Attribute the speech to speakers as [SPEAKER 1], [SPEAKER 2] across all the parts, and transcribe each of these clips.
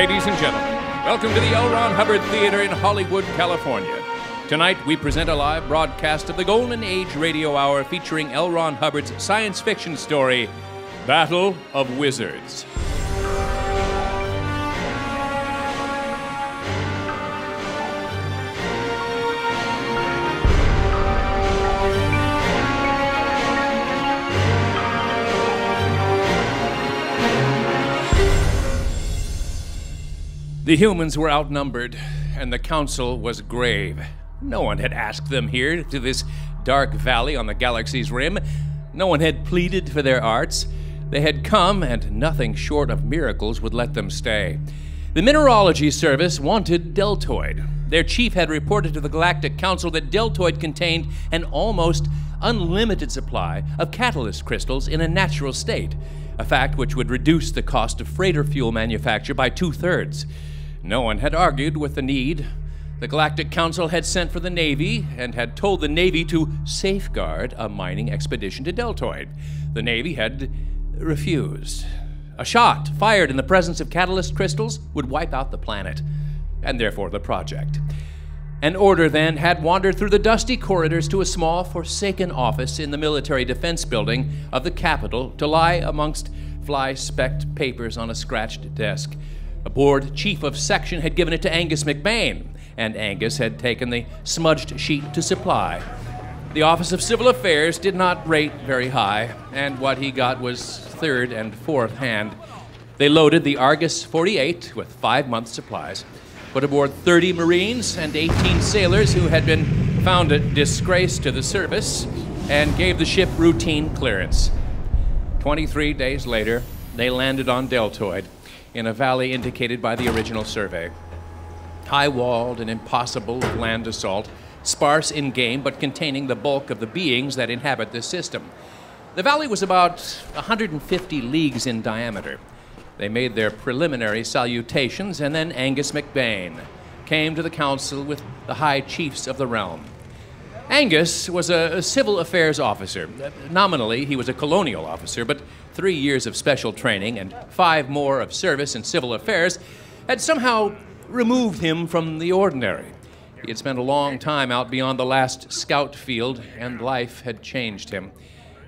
[SPEAKER 1] Ladies and gentlemen, welcome to the L. Ron Hubbard Theater in Hollywood, California. Tonight, we present a live broadcast of the Golden Age Radio Hour featuring L. Ron Hubbard's science fiction story, Battle of Wizards. The humans were outnumbered, and the council was grave. No one had asked them here to this dark valley on the galaxy's rim. No one had pleaded for their arts. They had come, and nothing short of miracles would let them stay. The Mineralogy Service wanted Deltoid. Their chief had reported to the Galactic Council that Deltoid contained an almost unlimited supply of catalyst crystals in a natural state, a fact which would reduce the cost of freighter fuel manufacture by 2/3. No one had argued with the need. The Galactic Council had sent for the Navy and had told the Navy to safeguard a mining expedition to Deltoid. The Navy had refused. A shot fired in the presence of catalyst crystals would wipe out the planet, and therefore the project. An order then had wandered through the dusty corridors to a small, forsaken office in the military defense building of the capital to lie amongst fly-specked papers on a scratched desk. A board chief of section had given it to Angus McBane, and Angus had taken the smudged sheet to supply. The Office of Civil Affairs did not rate very high, and what he got was third and fourth hand. They loaded the Argus 48 with 5 months' supplies, put aboard 30 Marines and 18 sailors who had been found a disgrace to the service, and gave the ship routine clearance. 23 days later, they landed on Deltoid, in a valley indicated by the original survey. High-walled and impossible of land assault, sparse in game but containing the bulk of the beings that inhabit this system. The valley was about 150 leagues in diameter. They made their preliminary salutations, and then Angus McBane came to the council with the high chiefs of the realm. Angus was a civil affairs officer. Nominally, he was a colonial officer, but 3 years of special training and 5 more of service in civil affairs had somehow removed him from the ordinary. He had spent a long time out beyond the last scout field, and life had changed him.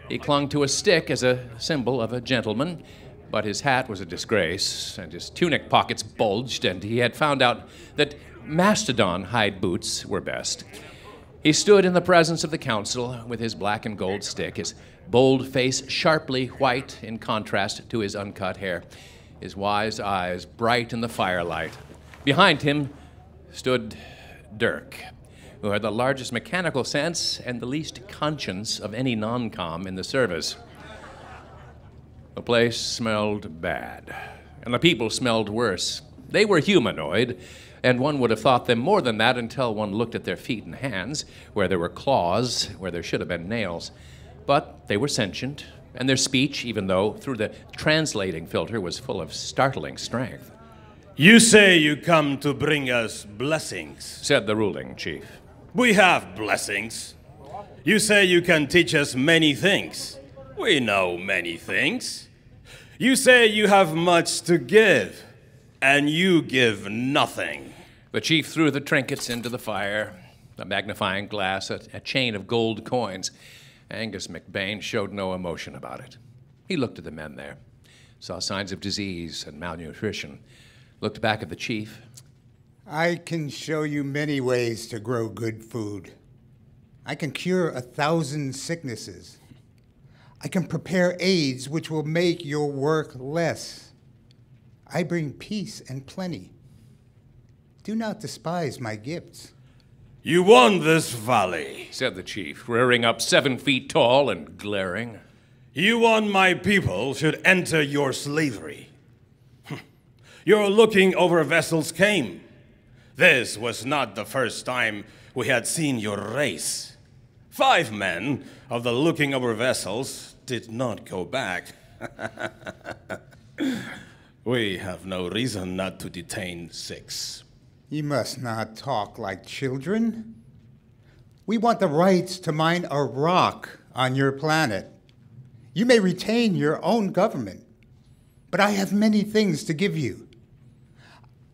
[SPEAKER 1] He clung to a stick as a symbol of a gentleman, but his hat was a disgrace, and his tunic pockets bulged, and he had found out that mastodon hide boots were best. He stood in the presence of the council with his black and gold stick, his bold face sharply white in contrast to his uncut hair, his wise eyes bright in the firelight. Behind him stood Dirk, who had the largest mechanical sense and the least conscience of any non-com in the service. The place smelled bad, and the people smelled worse. They were humanoid, and one would have thought them more than that until one looked at their feet and hands, where there were claws, where there should have been nails. But they were sentient, and their speech, even though through the translating filter, was full of startling strength.
[SPEAKER 2] "You say you come to bring us blessings,"
[SPEAKER 1] said the ruling chief.
[SPEAKER 2] "We have blessings. You say you can teach us many things. We know many things. You say you have much to give, and you give nothing."
[SPEAKER 1] The chief threw the trinkets into the fire, a magnifying glass, a chain of gold coins. Angus McBane showed no emotion about it. He looked at the men there, saw signs of disease and malnutrition, looked back at the chief.
[SPEAKER 3] "I can show you many ways to grow good food. I can cure 1,000 sicknesses. I can prepare aids which will make your work less. I bring peace and plenty. Do not despise my gifts."
[SPEAKER 2] "You won this valley,"
[SPEAKER 1] said the chief, rearing up 7 feet tall and glaring.
[SPEAKER 2] "You want my people should enter your slavery. Your looking over vessels came. This was not the first time we had seen your race. 5 men of the looking over vessels did not go back. We have no reason not to detain 6.
[SPEAKER 3] You must not talk like children. We want the rights to mine a rock on your planet. You may retain your own government, but I have many things to give you.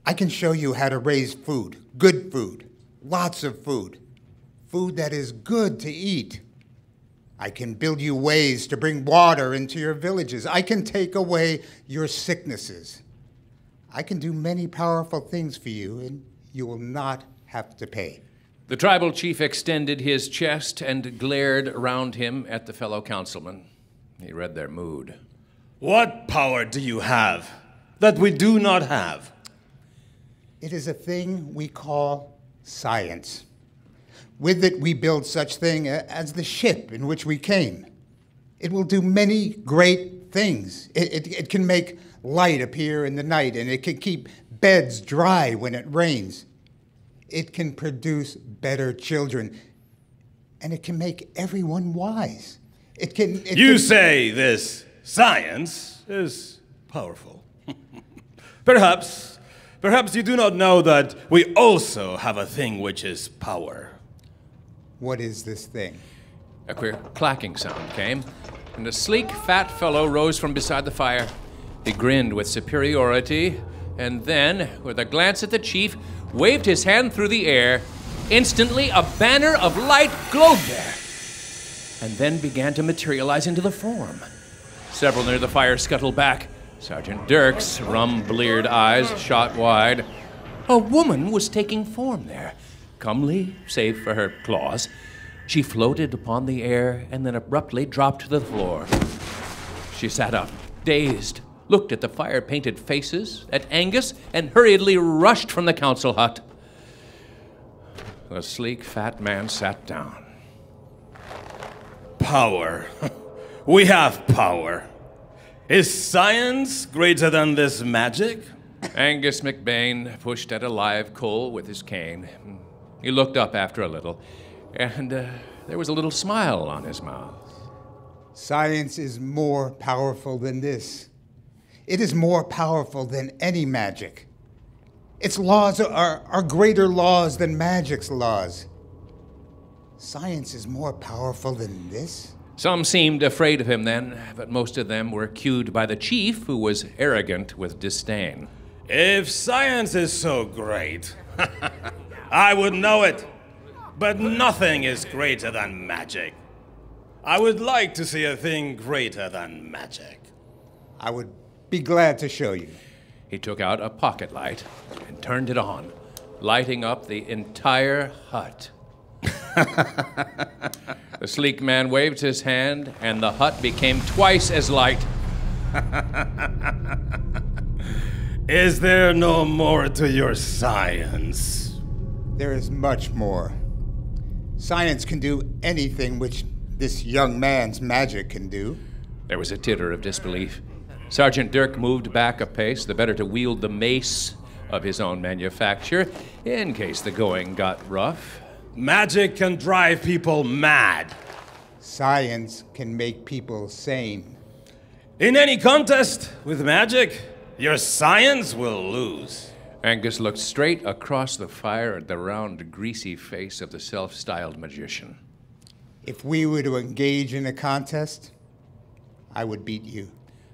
[SPEAKER 3] I can show you how to raise food, good food, lots of food, food that is good to eat. I can build you ways to bring water into your villages. I can take away your sicknesses. I can do many powerful things for you, and you will not have to pay.
[SPEAKER 1] The tribal chief extended his chest and glared around him at the fellow councilmen. He read their mood.
[SPEAKER 2] What power do you have that we do not have?
[SPEAKER 3] It is a thing we call science. With it, we build such thing as the ship in which we came. It will do many great things. It can make light appear in the night, and it can keep beds dry when it rains. It can produce better children, and it can make everyone wise. You
[SPEAKER 2] say this science is powerful. Perhaps you do not know that we also have a thing which is power.
[SPEAKER 3] What is this thing?
[SPEAKER 1] A queer clacking sound came, and a sleek, fat fellow rose from beside the fire. He grinned with superiority, and then, with a glance at the chief, waved his hand through the air. Instantly, a banner of light glowed there, and then began to materialize into the form. Several near the fire scuttled back. Sergeant Dirk's rum-bleared eyes shot wide. A woman was taking form there. Comely, save for her claws, she floated upon the air and then abruptly dropped to the floor. She sat up, dazed, looked at the fire-painted faces, at Angus, and hurriedly rushed from the council hut. The sleek, fat man sat down.
[SPEAKER 2] Power. We have power. Is science greater than this magic?
[SPEAKER 1] Angus McBane pushed at a live coal with his cane. He looked up after a little, and there was a little smile on his mouth.
[SPEAKER 3] Science is more powerful than this. It is more powerful than any magic. Its laws are greater laws than magic's laws. Science is more powerful than this?
[SPEAKER 1] Some seemed afraid of him then, but most of them were cued by the chief, who was arrogant with disdain.
[SPEAKER 2] If science is so great, I would know it. But nothing is greater than magic. I would like to see a thing greater than magic.
[SPEAKER 3] I would be glad to show you.
[SPEAKER 1] He took out a pocket light and turned it on, lighting up the entire hut. The sleek man waved his hand, and the hut became twice as light.
[SPEAKER 2] Is there no more to your science?
[SPEAKER 3] There is much more. Science can do anything which this young man's magic can do.
[SPEAKER 1] There was a titter of disbelief. Sergeant Dirk moved back a pace, the better to wield the mace of his own manufacture, in case the going got rough.
[SPEAKER 2] Magic can drive people mad.
[SPEAKER 3] Science can make people sane.
[SPEAKER 2] In any contest with magic, your science will lose.
[SPEAKER 1] Angus looked straight across the fire at the round, greasy face of the self-styled magician.
[SPEAKER 3] If we were to engage in a contest, I would beat you.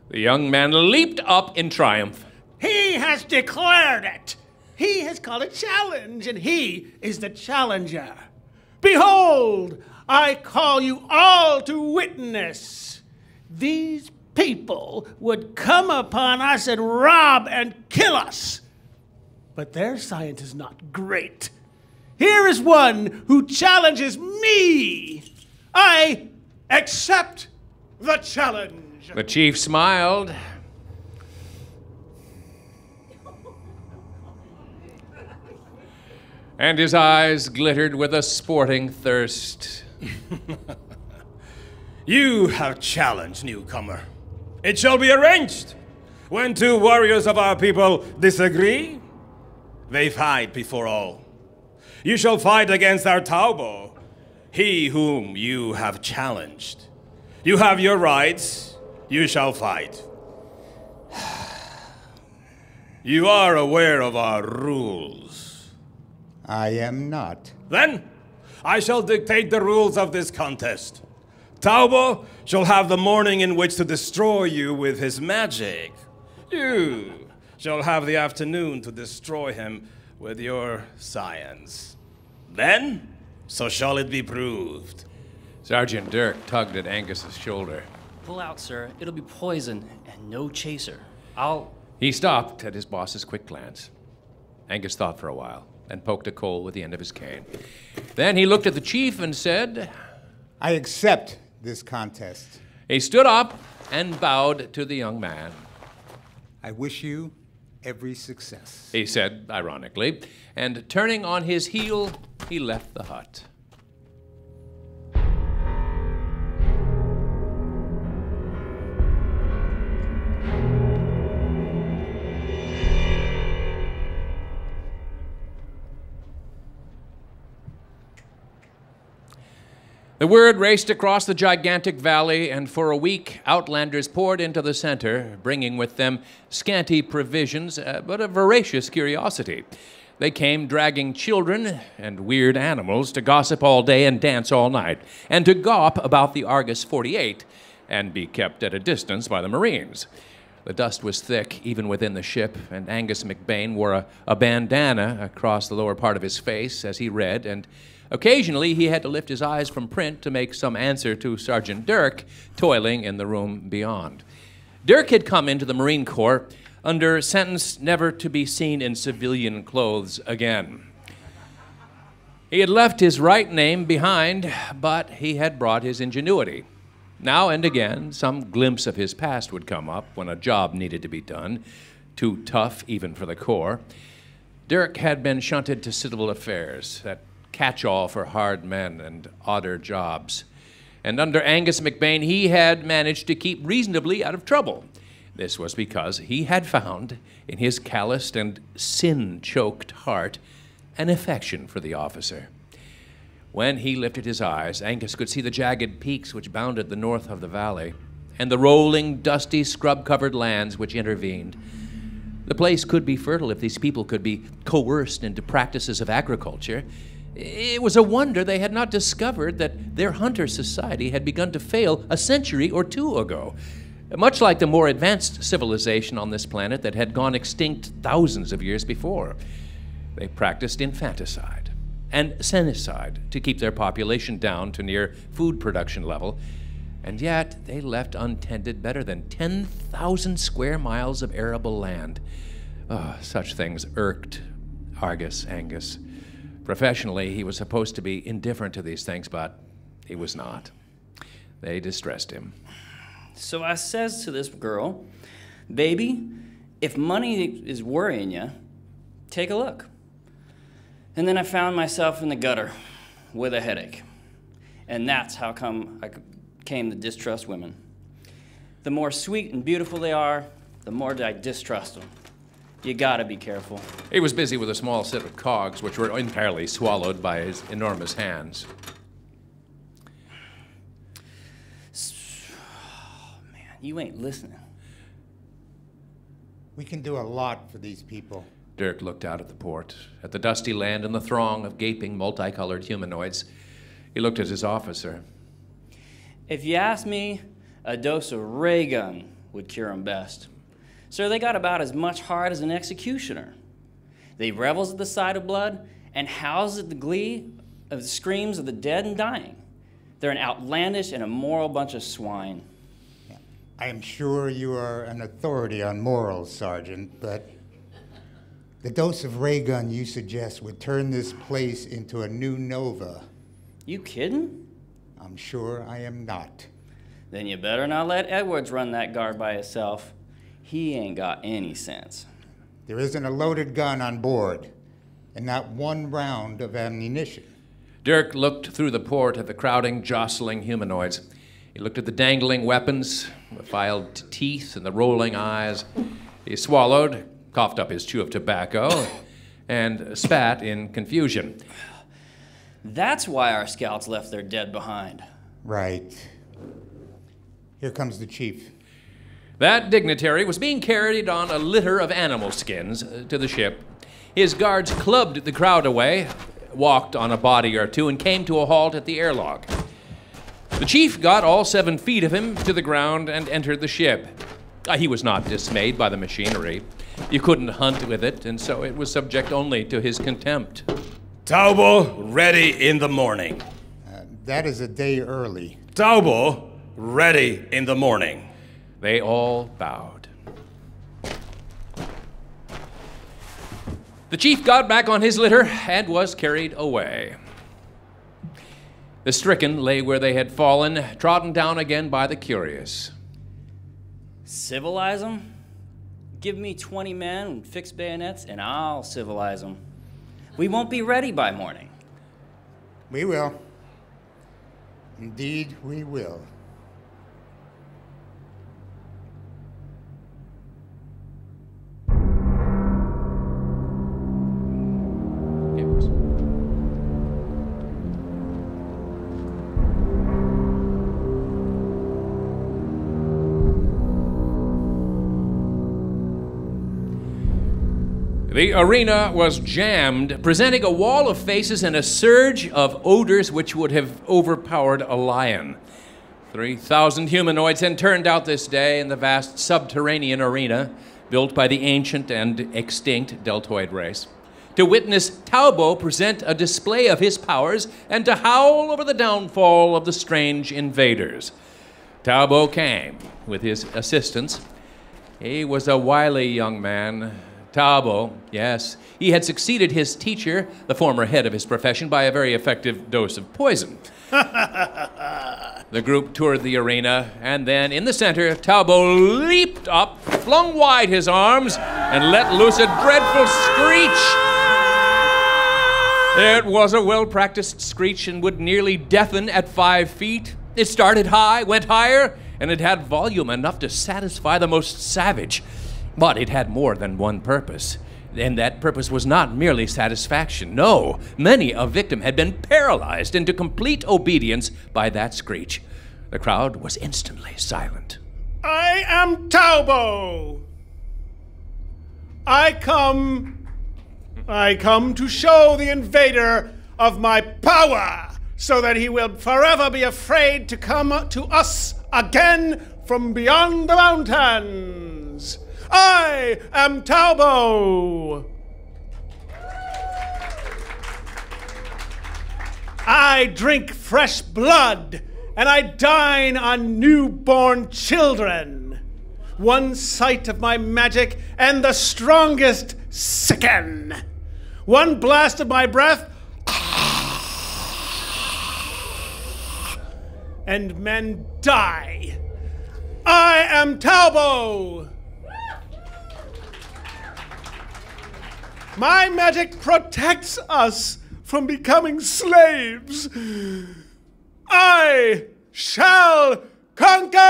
[SPEAKER 1] The young man leaped up in triumph.
[SPEAKER 4] He has declared it. He has called a challenge, and he is the challenger. Behold, I call you all to witness. These people would come upon us and rob and kill us. But their science is not great. Here is one who challenges me. I accept the challenge.
[SPEAKER 1] The chief smiled. And his eyes glittered with a sporting thirst.
[SPEAKER 2] You have challenged, newcomer. It shall be arranged. When two warriors of our people disagree, they fight before all. You shall fight against our Taubo, he whom you have challenged. You have your rights, you shall fight. You are aware of our rules.
[SPEAKER 3] I am not.
[SPEAKER 2] Then, I shall dictate the rules of this contest. Taubo shall have the morning in which to destroy you with his magic. You shall have the afternoon to destroy him with your science. Then, so shall it be proved.
[SPEAKER 1] Sergeant Dirk tugged at Angus's shoulder.
[SPEAKER 5] Pull out, sir. It'll be poison and no chaser.
[SPEAKER 1] He stopped at his boss's quick glance. Angus thought for a while and poked a coal with the end of his cane. Then he looked at the chief and said,
[SPEAKER 3] I accept this contest.
[SPEAKER 1] He stood up and bowed to the young man.
[SPEAKER 3] I wish you every success,
[SPEAKER 1] He said, ironically, and turning on his heel, he left the hut. The word raced across the gigantic valley, and for a week, outlanders poured into the center, bringing with them scanty provisions, but a voracious curiosity. They came dragging children and weird animals to gossip all day and dance all night, and to gawp about the Argus 48 and be kept at a distance by the Marines. The dust was thick, even within the ship, and Angus McBane wore a bandana across the lower part of his face as he read, and occasionally, he had to lift his eyes from print to make some answer to Sergeant Dirk, toiling in the room beyond. Dirk had come into the Marine Corps under sentence never to be seen in civilian clothes again. He had left his right name behind, but he had brought his ingenuity. Now and again, some glimpse of his past would come up when a job needed to be done, too tough even for the Corps. Dirk had been shunted to civil affairs, that catch-all for hard men and odder jobs. And under Angus McBane, he had managed to keep reasonably out of trouble. This was because he had found, in his calloused and sin-choked heart, an affection for the officer. When he lifted his eyes, Angus could see the jagged peaks which bounded the north of the valley, and the rolling, dusty, scrub-covered lands which intervened. The place could be fertile if these people could be coerced into practices of agriculture. It was a wonder they had not discovered that their hunter society had begun to fail a century or two ago, much like the more advanced civilization on this planet that had gone extinct thousands of years before. They practiced infanticide and senicide to keep their population down to near food production level, and yet they left untended better than 10,000 square miles of arable land. Oh, such things irked Angus. Professionally, he was supposed to be indifferent to these things, but he was not. They distressed him.
[SPEAKER 5] So I says to this girl, baby, if money is worrying you, take a look. And then I found myself in the gutter with a headache. And that's how come I came to distrust women. The more sweet and beautiful they are, the more I distrust them. You gotta be careful.
[SPEAKER 1] He was busy with a small set of cogs, which were entirely swallowed by his enormous hands.
[SPEAKER 5] Oh, man, you ain't listening.
[SPEAKER 3] We can do a lot for these people.
[SPEAKER 1] Dirk looked out at the port, at the dusty land and the throng of gaping, multicolored humanoids. He looked at his officer.
[SPEAKER 5] If you ask me, a dose of ray gun would cure 'em best. Sir, they got about as much heart as an executioner. They revels at the sight of blood and howls at the glee of the screams of the dead and dying. They're an outlandish and immoral bunch of swine.
[SPEAKER 3] I am sure you are an authority on morals, Sergeant, but the dose of ray gun you suggest would turn this place into a new Nova.
[SPEAKER 5] You kidding?
[SPEAKER 3] I'm sure I am not.
[SPEAKER 5] Then you better not let Edwards run that guard by himself. He ain't got any sense.
[SPEAKER 3] There isn't a loaded gun on board, and not one round of ammunition.
[SPEAKER 1] Dirk looked through the port at the crowding, jostling humanoids. He looked at the dangling weapons, the filed teeth, and the rolling eyes. He swallowed, coughed up his chew of tobacco, and spat in confusion.
[SPEAKER 5] That's why our scouts left their dead behind.
[SPEAKER 3] Right. Here comes the chief.
[SPEAKER 1] That dignitary was being carried on a litter of animal skins to the ship. His guards clubbed the crowd away, walked on a body or two, and came to a halt at the airlock. The chief got all 7 feet of him to the ground and entered the ship. He was not dismayed by the machinery. You couldn't hunt with it, and so it was subject only to his contempt.
[SPEAKER 2] Taubo, ready in the morning.
[SPEAKER 3] That is a day early.
[SPEAKER 2] Taubo, ready in the morning.
[SPEAKER 1] They all bowed. The chief got back on his litter and was carried away. The stricken lay where they had fallen, trodden down again by the curious.
[SPEAKER 5] Civilize them? Give me 20 men and fixed bayonets, and I'll civilize them. We won't be ready by morning.
[SPEAKER 3] We will. Indeed, we will.
[SPEAKER 1] The arena was jammed, presenting a wall of faces and a surge of odors which would have overpowered a lion. 3,000 humanoids had turned out this day in the vast subterranean arena built by the ancient and extinct Deltoid race, to witness Taubo present a display of his powers and to howl over the downfall of the strange invaders. Taubo came with his assistants. He was a wily young man. Taubo, yes, he had succeeded his teacher, the former head of his profession, by a very effective dose of poison. The group toured the arena, and then in the center, Taubo leaped up, flung wide his arms, and let loose a dreadful screech. It was a well-practiced screech and would nearly deafen at 5 feet. It started high, went higher, and it had volume enough to satisfy the most savage. But it had more than one purpose, and that purpose was not merely satisfaction. No, many a victim had been paralyzed into complete obedience by that screech. The crowd was instantly silent.
[SPEAKER 4] I am Taubo. I come to show the invader of my power, so that he will forever be afraid to come to us again from beyond the mountains. I am Taubo. I drink fresh blood, and I dine on newborn children. One sight of my magic, and the strongest sicken. One blast of my breath, and men die. I am Taubo. My magic protects us from becoming slaves. I shall conquer!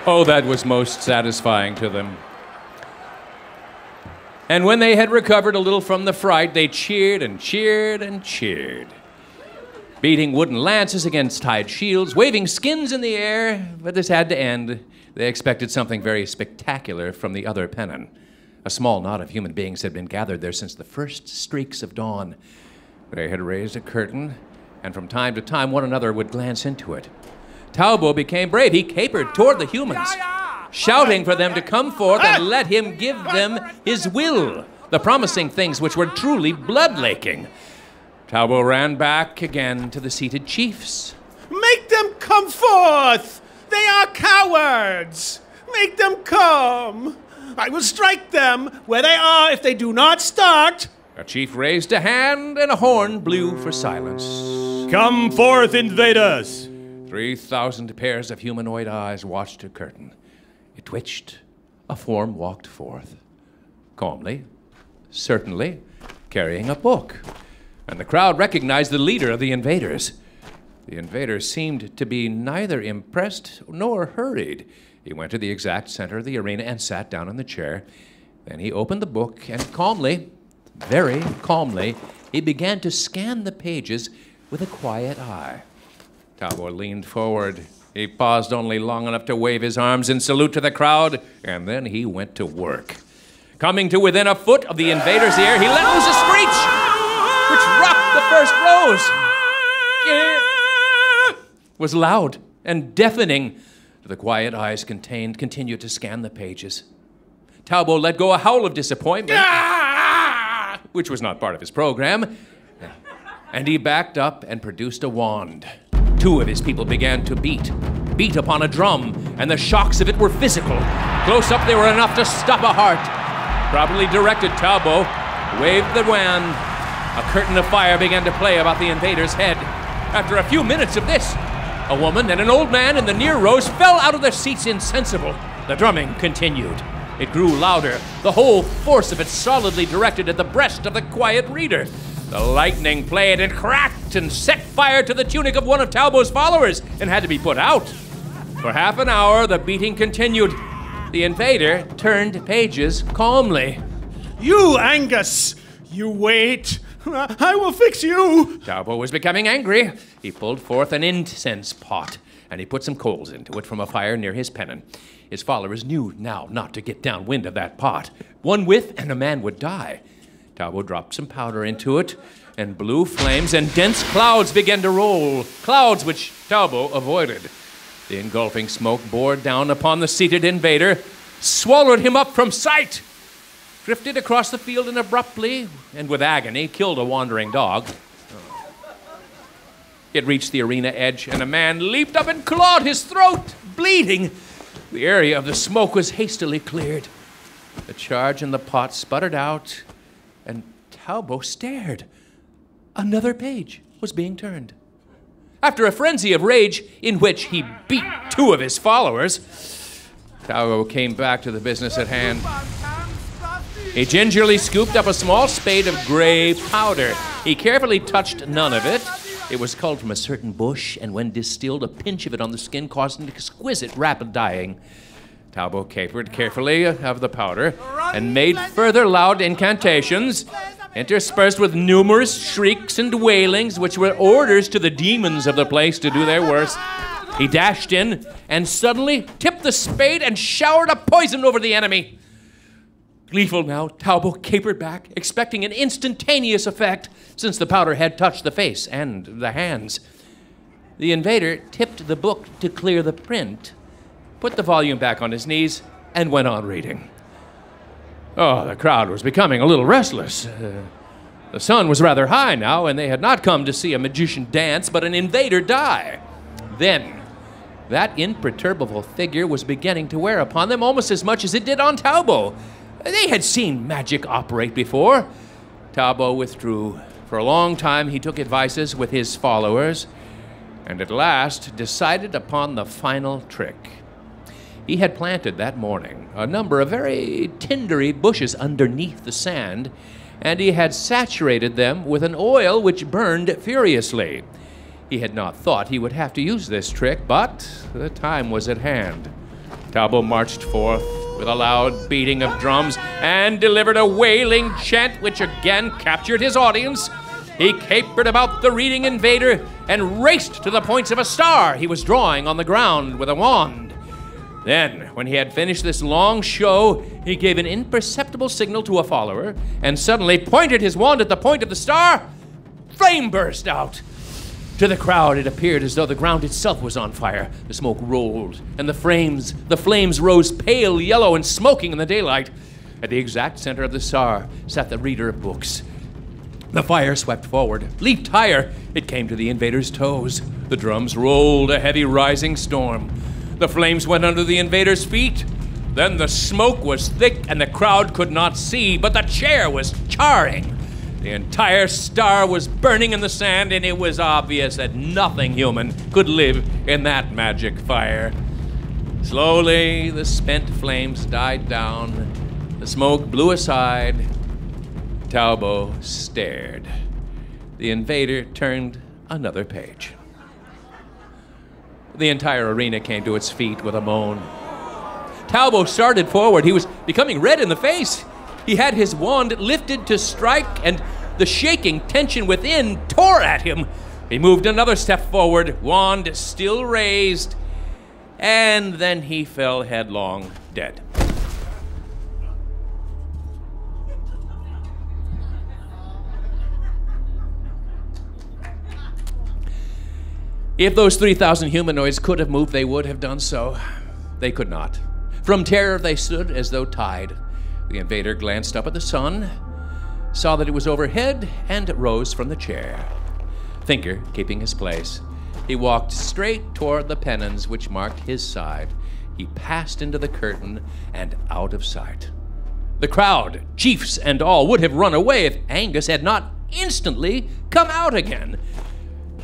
[SPEAKER 1] Oh, that was most satisfying to them. And when they had recovered a little from the fright, they cheered and cheered and cheered, beating wooden lances against tied shields, waving skins in the air. But this had to end. They expected something very spectacular from the other pennon. A small knot of human beings had been gathered there since the first streaks of dawn. They had raised a curtain, and from time to time one another would glance into it. Taubo became brave. He capered toward the humans, shouting for them to come forth and let him give them his will, the promising things which were truly blood-laking. Taubo ran back again to the seated chiefs.
[SPEAKER 4] Make them come forth! They are cowards! Make them come! I will strike them where they are if they do not start!
[SPEAKER 1] A chief raised a hand and a horn blew for silence.
[SPEAKER 2] Come forth, invaders!
[SPEAKER 1] 3,000 pairs of humanoid eyes watched a curtain. It twitched. A form walked forth. Calmly, certainly, carrying a book. And the crowd recognized the leader of the invaders. The invader seemed to be neither impressed nor hurried. He went to the exact center of the arena and sat down in the chair. Then he opened the book and calmly, very calmly, he began to scan the pages with a quiet eye. Taubo leaned forward. He paused only long enough to wave his arms in salute to the crowd, and then he went to work. Coming to within a foot of the invader's ear, he let loose a screech, which rocked the first rose. It was loud and deafening. The quiet eyes continued to scan the pages. Taubo let go a howl of disappointment, which was not part of his program, and he backed up and produced a wand. 2 of his people began to beat upon a drum, and the shocks of it were physical. Close up, they were enough to stop a heart. Probably directed, Taubo waved the wand. A curtain of fire began to play about the invader's head. After a few minutes of this, a woman and an old man in the near rows fell out of their seats insensible. The drumming continued. It grew louder, the whole force of it solidly directed at the breast of the quiet reader. The lightning played and cracked and set fire to the tunic of one of Taubo's followers and had to be put out. For half an hour, the beating continued. The invader turned pages calmly.
[SPEAKER 4] You, Angus! You wait! I will fix you!
[SPEAKER 1] Taubo was becoming angry. He pulled forth an incense pot, and he put some coals into it from a fire near his pennon. His followers knew now not to get downwind of that pot. One whiff, and a man would die. Taubo dropped some powder into it, and blue flames and dense clouds began to roll, clouds which Taubo avoided. The engulfing smoke bore down upon the seated invader, swallowed him up from sight, drifted across the field and abruptly, and with agony, killed a wandering dog. It reached the arena edge, and a man leaped up and clawed his throat, bleeding. The area of the smoke was hastily cleared. The charge in the pot sputtered out, and Taubo stared. Another page was being turned. After a frenzy of rage in which he beat 2 of his followers, Taubo came back to the business at hand. He gingerly scooped up a small spade of gray powder. He carefully touched none of it. It was culled from a certain bush, and when distilled, a pinch of it on the skin caused an exquisite rapid dyeing. Taubo capered carefully of the powder and made further loud incantations, interspersed with numerous shrieks and wailings, which were orders to the demons of the place to do their worst. He dashed in and suddenly tipped the spade and showered a poison over the enemy. Gleeful now, Taubo capered back, expecting an instantaneous effect, since the powder had touched the face and the hands. The invader tipped the book to clear the print, put the volume back on his knees, and went on reading. Oh, the crowd was becoming a little restless. The sun was rather high now, and they had not come to see a magician dance, but an invader die. Then, that imperturbable figure was beginning to wear upon them almost as much as it did on Taubo. They had seen magic operate before. Taubo withdrew. For a long time, he took advices with his followers, and at last decided upon the final trick. He had planted that morning a number of very tindery bushes underneath the sand, and he had saturated them with an oil which burned furiously. He had not thought he would have to use this trick, but the time was at hand. Taubo marched forth with a loud beating of drums and delivered a wailing chant which again captured his audience. He capered about the reading invader and raced to the points of a star he was drawing on the ground with a wand. Then, when he had finished this long show, he gave an imperceptible signal to a follower and suddenly pointed his wand at the point of the star. Flame burst out. To the crowd, it appeared as though the ground itself was on fire. The smoke rolled, and the flames rose pale yellow and smoking in the daylight. At the exact center of the star sat the reader of books. The fire swept forward, leaped higher. It came to the invader's toes. The drums rolled a heavy rising storm. The flames went under the invader's feet. Then the smoke was thick and the crowd could not see, but the chair was charring. The entire star was burning in the sand, and it was obvious that nothing human could live in that magic fire. Slowly, the spent flames died down. The smoke blew aside. Taubo stared. The invader turned another page. The entire arena came to its feet with a moan. Taubo started forward. He was becoming red in the face. He had his wand lifted to strike, and the shaking tension within tore at him. He moved another step forward, wand still raised, and then he fell headlong dead. If those 3,000 humanoids could have moved, they would have done so. They could not. From terror, they stood as though tied. The invader glanced up at the sun, saw that it was overhead, and rose from the chair. Thinker, keeping his place, he walked straight toward the pennons which marked his side. He passed into the curtain and out of sight. The crowd, chiefs and all, would have run away if Angus had not instantly come out again.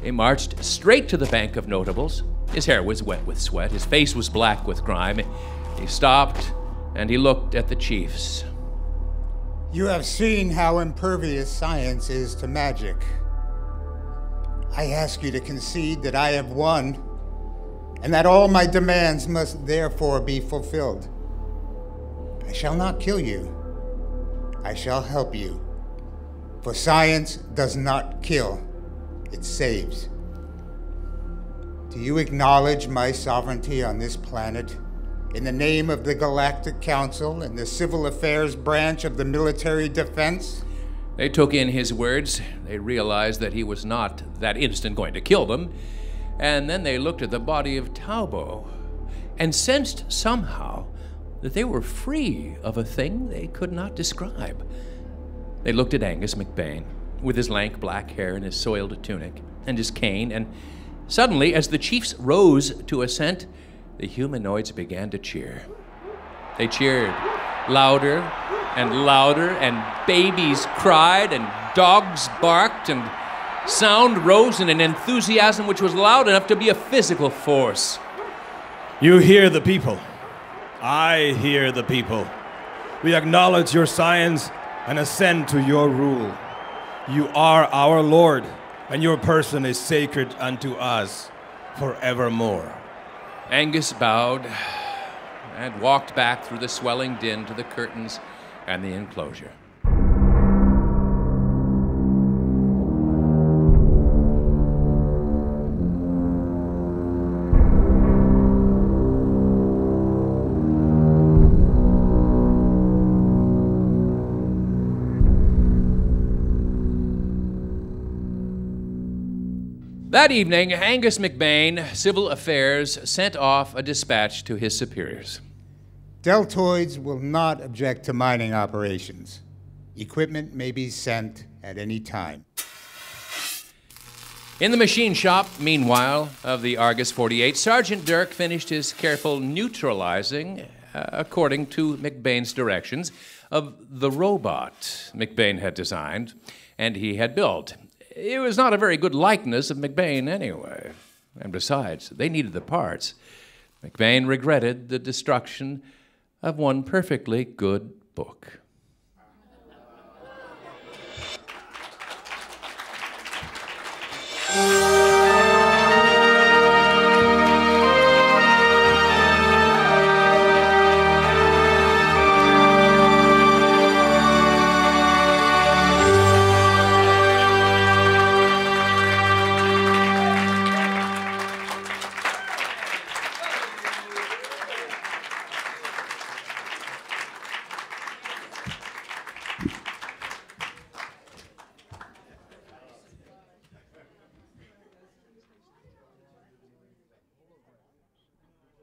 [SPEAKER 1] He marched straight to the bank of notables. His hair was wet with sweat. His face was black with grime. He stopped and he looked at the chiefs.
[SPEAKER 3] You have seen how impervious science is to magic. I ask you to concede that I have won, and that all my demands must therefore be fulfilled. I shall not kill you. I shall help you. For science does not kill, it saves. Do you acknowledge my sovereignty on this planet in the name of the Galactic Council and the Civil Affairs branch of the military defense?
[SPEAKER 1] They took in his words. They realized that he was not that instant going to kill them. And then they looked at the body of Taubo and sensed somehow that they were free of a thing they could not describe. They looked at Angus McBane with his lank black hair and his soiled tunic and his cane, and suddenly, as the chiefs rose to assent, the humanoids began to cheer. They cheered louder and louder, and babies cried, and dogs barked, and sound rose in an enthusiasm which was loud enough to be a physical force.
[SPEAKER 2] You hear the people. I hear the people. We acknowledge your science and assent to your rule. You are our Lord, and your person is sacred unto us forevermore.
[SPEAKER 1] Angus bowed and walked back through the swelling din to the curtains and the enclosure. That evening, Angus McBane, Civil Affairs, sent off a dispatch to his superiors.
[SPEAKER 3] Deltoids will not object to mining operations. Equipment may be sent at any time.
[SPEAKER 1] In the machine shop, meanwhile, of the Argus 48, Sergeant Dirk finished his careful neutralizing, according to McBane's directions, of the robot McBane had designed and he had built. It was not a very good likeness of McBane anyway. And besides, they needed the parts. McBane regretted the destruction of one perfectly good book.